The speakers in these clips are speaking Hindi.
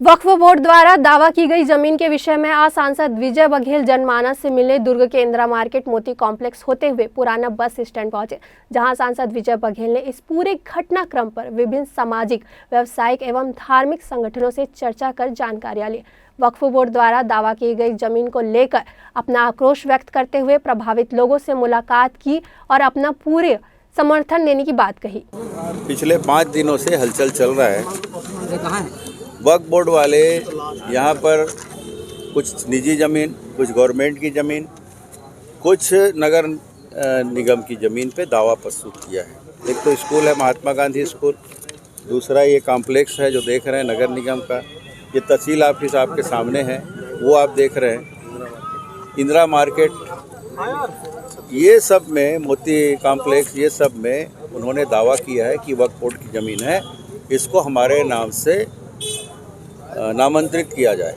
वक्फ बोर्ड द्वारा दावा की गई जमीन के विषय में आज सांसद विजय बघेल जनमानस से मिलने दुर्ग के इंदिरा मार्केट मोती कॉम्प्लेक्स होते हुए पुराना बस स्टैंड पहुंचे, जहां सांसद विजय बघेल ने इस पूरे घटनाक्रम पर विभिन्न सामाजिक, व्यावसायिक एवं धार्मिक संगठनों से चर्चा कर जानकारियां ली। वक्फ बोर्ड द्वारा दावा की गई जमीन को लेकर अपना आक्रोश व्यक्त करते हुए प्रभावित लोगों से मुलाकात की और अपना पूरे समर्थन देने की बात कही। पिछले 5 दिनों से हलचल चल रहा है। वक्फ बोर्ड वाले यहाँ पर कुछ निजी ज़मीन, कुछ गवर्नमेंट की ज़मीन, कुछ नगर निगम की ज़मीन पे दावा प्रस्तुत किया है। एक तो स्कूल है महात्मा गांधी स्कूल, दूसरा ये कॉम्प्लेक्स है जो देख रहे हैं नगर निगम का, ये तहसील ऑफिस आपके सामने है वो आप देख रहे हैं, इंदिरा मार्केट, ये सब में मोती कॉम्प्लेक्स, ये सब में उन्होंने दावा किया है कि वक्फ बोर्ड की ज़मीन है, इसको हमारे नाम से नामांतरित किया जाए,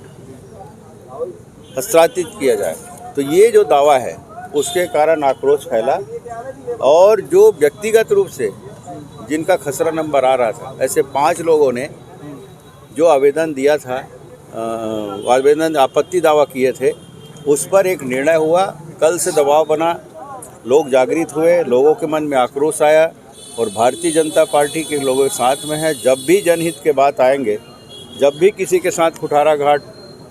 हस्तांतरित किया जाए। तो ये जो दावा है उसके कारण आक्रोश फैला और जो व्यक्तिगत रूप से जिनका खसरा नंबर आ रहा था, ऐसे 5 लोगों ने जो आवेदन दिया था, आवेदन आपत्ति दावा किए थे, उस पर एक निर्णय हुआ। कल से दबाव बना, लोग जागृत हुए, लोगों के मन में आक्रोश आया और भारतीय जनता पार्टी के लोगों के साथ में है। जब भी जनहित के बात आएंगे, जब भी किसी के साथ कुठाराघात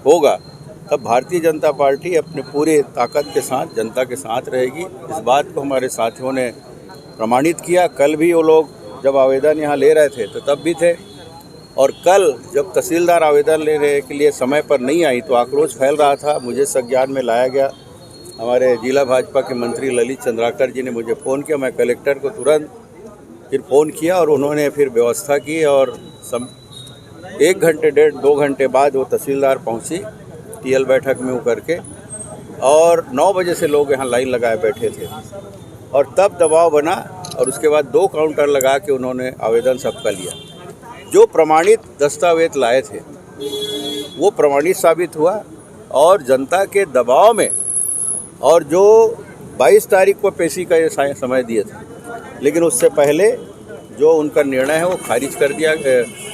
होगा, तब भारतीय जनता पार्टी अपने पूरे ताकत के साथ जनता के साथ रहेगी। इस बात को हमारे साथियों ने प्रमाणित किया। कल भी वो लोग जब आवेदन यहाँ ले रहे थे तो तब भी थे, और कल जब तहसीलदार आवेदन लेने के लिए समय पर नहीं आई तो आक्रोश फैल रहा था। मुझे संज्ञान में लाया गया। हमारे जिला भाजपा के मंत्री ललित चंद्राकर जी ने मुझे फ़ोन किया, मैं कलेक्टर को तुरंत फिर फ़ोन किया और उन्होंने फिर व्यवस्था की और 1 घंटे 1.5-2 घंटे बाद वो तहसीलदार पहुंची टीएल बैठक में होकर के, और 9 बजे से लोग यहाँ लाइन लगाए बैठे थे और तब दबाव बना और उसके बाद 2 काउंटर लगा के उन्होंने आवेदन सबका लिया। जो प्रमाणित दस्तावेज लाए थे वो प्रमाणित साबित हुआ और जनता के दबाव में, और जो 22 तारीख को पेशी का ये समय दिए थे, लेकिन उससे पहले जो उनका निर्णय है वो खारिज कर दिया।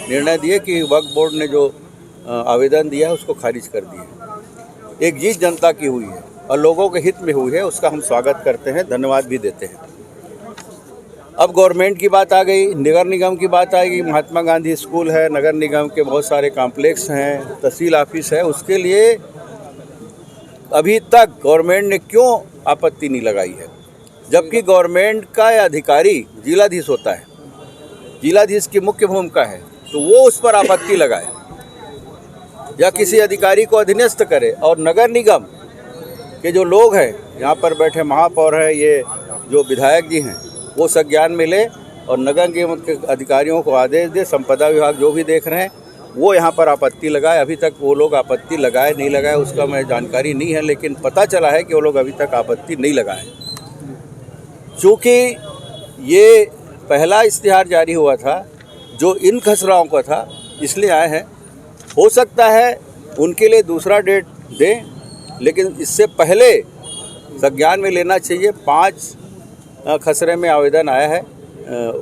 निर्णय दिए कि वक्फ बोर्ड ने जो आवेदन दिया है उसको खारिज कर दिया। एक जीत जनता की हुई है और लोगों के हित में हुई है, उसका हम स्वागत करते हैं, धन्यवाद भी देते हैं। अब गवर्नमेंट की बात आ गई, नगर निगम की बात आएगी। महात्मा गांधी स्कूल है, नगर निगम के बहुत सारे कॉम्प्लेक्स हैं, तहसील ऑफिस है, उसके लिए अभी तक गवर्नमेंट ने क्यों आपत्ति नहीं लगाई है? जबकि गवर्नमेंट का अधिकारी जिलाधीश होता है, जिलाधीश की मुख्य भूमिका है, तो वो उस पर आपत्ति लगाए या किसी अधिकारी को अधीनस्थ करे। और नगर निगम के जो लोग हैं, यहाँ पर बैठे महापौर हैं, ये जो विधायक जी हैं, वो संज्ञान में ले और नगर निगम के अधिकारियों को आदेश दे, संपदा विभाग जो भी देख रहे हैं वो यहाँ पर आपत्ति लगाए। अभी तक वो लोग आपत्ति लगाए नहीं लगाए उसका मैं जानकारी नहीं है, लेकिन पता चला है कि वो लोग अभी तक आपत्ति नहीं लगाए। चूँकि ये पहला इश्तिहार जारी हुआ था जो इन खसराओं का था, इसलिए आए हैं। हो सकता है उनके लिए दूसरा डेट दें, लेकिन इससे पहले संज्ञान में लेना चाहिए। 5 खसरे में आवेदन आया है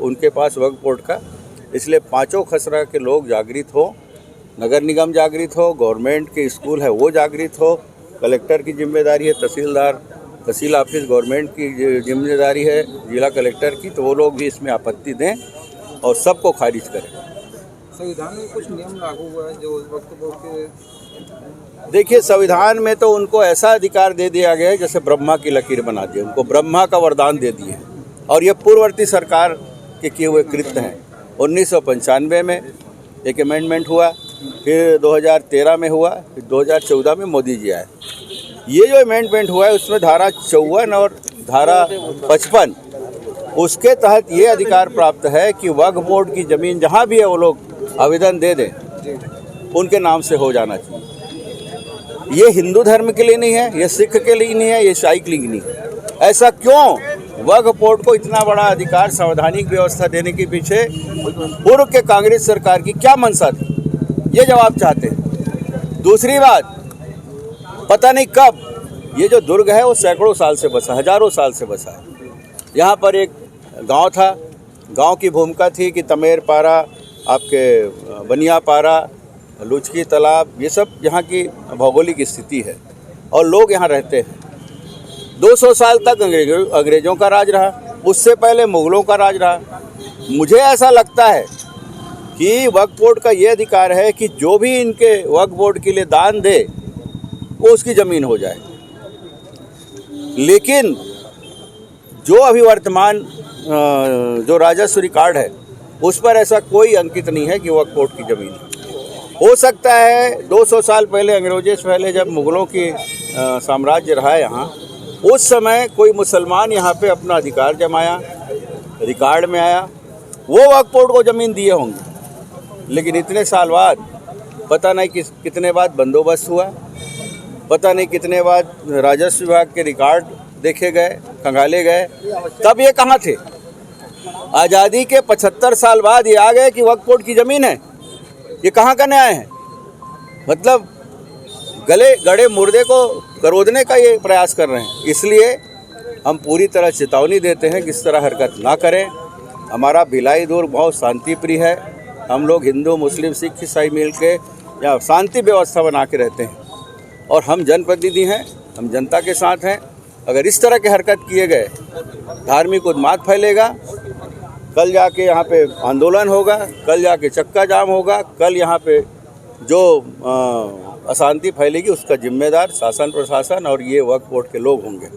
उनके पास वक्फ बोर्ड का, इसलिए 5 खसरा के लोग जागृत हो, नगर निगम जागृत हो, गवर्नमेंट के स्कूल है वो जागृत हो, कलेक्टर की जिम्मेदारी है, तहसील ऑफिस गवर्नमेंट की जिम्मेदारी है, जिला कलेक्टर की, तो वो लोग भी इसमें आपत्ति दें और सबको खारिज करें। संविधान में कुछ नियम लागू हुआ है जो वक्फ बोर्ड के? देखिए, संविधान में तो उनको ऐसा अधिकार दे दिया गया है जैसे ब्रह्मा की लकीर बना दी, उनको ब्रह्मा का वरदान दे दिए, और ये पूर्ववर्ती सरकार के किए हुए कृत्य हैं। 1995 में एक अमेंडमेंट हुआ, फिर 2013 में हुआ, फिर 2014 में मोदी जी आए। ये जो अमेंडमेंट हुआ है उसमें धारा 54 और धारा 55, उसके तहत ये अधिकार प्राप्त है कि वक्फ बोर्ड की ज़मीन जहाँ भी है वो लोग आवेदन दे दें, उनके नाम से हो जाना चाहिए। ये हिंदू धर्म के लिए नहीं है, ये सिख के लिए नहीं है, ये ईसाई के लिए नहीं है। ऐसा क्यों? वक्फ बोर्ड को इतना बड़ा अधिकार, संवैधानिक व्यवस्था देने के पीछे पूर्व के कांग्रेस सरकार की क्या मंशा थी, ये जवाब चाहते हैं। दूसरी बात, पता नहीं कब ये जो दुर्ग है वो सैकड़ों साल से बसा, हजारों साल से बसा है। यहाँ पर एक गांव था, गांव की भूमिका थी कि तमेर पारा, आपके बनिया पारा, लुचकी तालाब, ये सब यहाँ की भौगोलिक स्थिति है और लोग यहाँ रहते हैं। 200 साल तक अंग्रेजों का राज रहा, उससे पहले मुगलों का राज रहा। मुझे ऐसा लगता है कि वक्फ बोर्ड का ये अधिकार है कि जो भी इनके वक्फ बोर्ड के लिए दान दे वो उसकी ज़मीन हो जाए। लेकिन जो अभी वर्तमान जो राजस्व रिकॉर्ड है उस पर ऐसा कोई अंकित नहीं है कि वक्फ बोर्ड की ज़मीन है। हो सकता है 200 साल पहले, अंग्रेजों से पहले, जब मुगलों की साम्राज्य रहा यहाँ, उस समय कोई मुसलमान यहाँ पे अपना अधिकार जमाया, रिकॉर्ड में आया, वो वक्फ बोर्ड को ज़मीन दिए होंगे। लेकिन इतने साल बाद पता नहीं कितने बाद बंदोबस्त हुआ, पता नहीं कितने बाद राजस्व विभाग के रिकॉर्ड देखे गए, खंगाले गए, तब ये कहाँ थे? आज़ादी के 75 साल बाद ये आ गए कि वक्फ बोर्ड की ज़मीन है। ये कहाँ का न्याय है? मतलब गड़े मुर्दे को करोदने का ये प्रयास कर रहे हैं। इसलिए हम पूरी तरह चेतावनी देते हैं कि इस तरह हरकत ना करें। हमारा भिलाई दुर्ग बहुत शांति प्रिय है। हम लोग हिंदू, मुस्लिम, सिख, ईसाई मिल के यहाँ शांति व्यवस्था बना के रहते हैं और हम जनप्रतिनिधि हैं, हम जनता के साथ हैं। अगर इस तरह के हरकत किए गए, धार्मिक उन्माद फैलेगा, कल जाके यहाँ पे आंदोलन होगा, कल जाके चक्का जाम होगा, कल यहाँ पे जो अशांति फैलेगी उसका जिम्मेदार शासन प्रशासन और ये वक्फ बोर्ड के लोग होंगे।